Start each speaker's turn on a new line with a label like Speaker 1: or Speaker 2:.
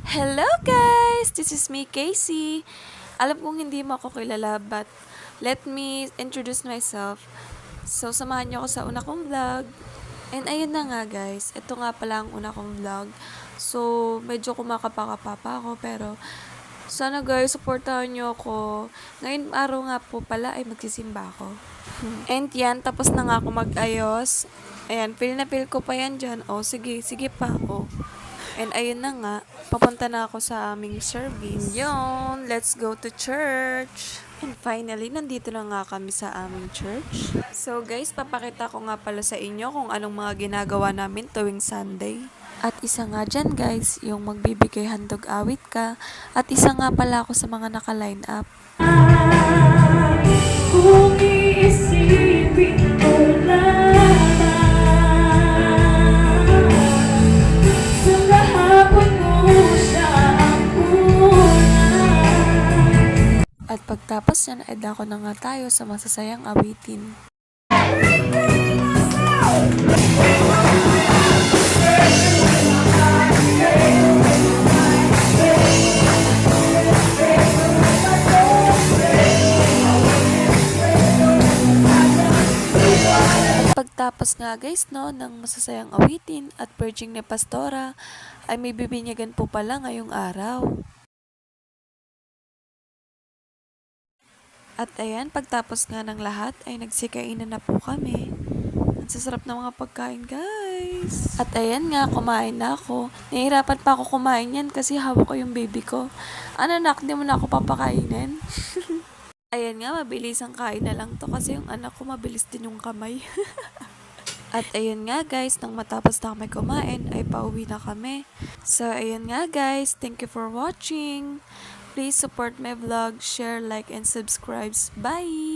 Speaker 1: Hello guys! This is me, Casey. Alam kong hindi mo ako kilala but let me introduce myself. So, samahan niyo ako sa una kong vlog. And ayun na nga guys, ito nga pala ang una kong vlog. So, medyo kumakapa-kapa pa ako pero sana guys, supportahan niyo ako. Ngayon araw nga po pala ay magsisimba ako. And yan, tapos na nga ako mag-ayos. Ayan, feel na feel ko pa yan dyan. Oh, sige, sige pa. Oh. And ayun na nga, papunta na ako sa aming service. Yun, let's go to church. And finally, nandito na nga kami sa aming church. So guys, papakita ko nga pala sa inyo kung anong mga ginagawa namin tuwing Sunday. At isa nga dyan guys, yung magbibigay handog awit ka. At isa nga pala ako sa mga naka-line up. Kung iisipin ko lang sa lahapon mo siya ang una. At pagtapos yan, edako na nga tayo sa masasayang awitin. Pagtapos nga guys no, ng masasayang awitin at purging ni Pastora, ay may bibinyagan po pala ngayong araw. At ayan, pagtapos nga ng lahat ay nagsikainan na po kami. Ang sasarap ng mga pagkain guys. At ayan nga, kumain na ako. Nahihirapan pa ako kumain yan kasi hawak ko yung baby ko. Ano nak, di mo na ako papakainin? Ayan nga, mabilis ang kain na lang to kasi yung anak ko mabilis din yung kamay. At ayun nga guys, nang matapos na kami kumain, ay pauwi na kami. So ayun nga guys, thank you for watching. Please support my vlog, share, like, and subscribe. Bye!